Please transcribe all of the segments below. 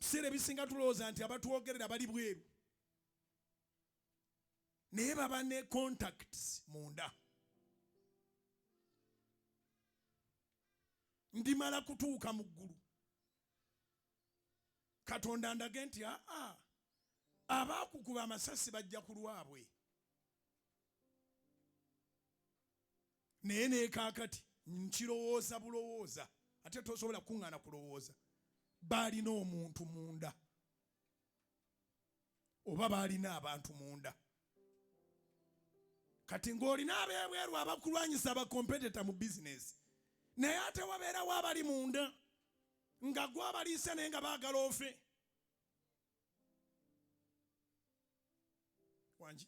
Sere bisinga tulowooza nti abatuwogerera bali bweru. Naye baba ne contacts munda. Ndimala kutuuka mu ggulu. Katonda ndage nti abaakukuba amasasi bajja ku lwabwe. Naye neekaakati nkirowooza bulowooza ate tosobola kuŋŋaana kulowooza. Baalina omuntu munda oba baalina abantu munda. Kati ng'olina abeebweru abakulwanyisa abakompetita mu bizinesi, naye ate wabeerawo abali munda nga gwe abaliisa naye nga baagala ofe. Wangi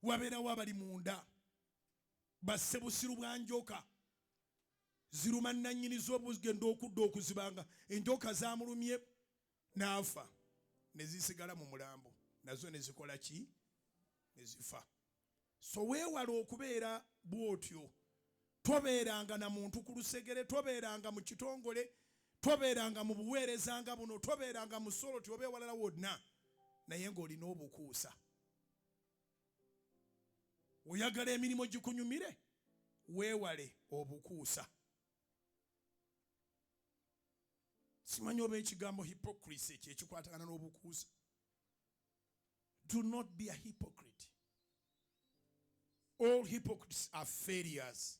wabeerawo abali munda basse busiru bwa njoka, ziruma nannyini z'obugenda okudda okuzibanga, enjoka zaamulumye n'afa, ne zisigala mu mulambo, nazo ne zikola ki? Ne zifa. So weewala okubeera bw'otyo. Tobeeranga na muntu ku lusegere, tobeeranga mu kitongole, tobeeranga mu buweereza nga buno, tobeeranga mu soloti oba ewalala wonna, naye ng'olina obukuusa. Oyagala emirimu gikunyumire, weewale obukuusa. Simanyi oba ekigambo hypocrisy kyekikwatagana n'obukuusa. Do not be a hypocrite. All hypocrites are failures.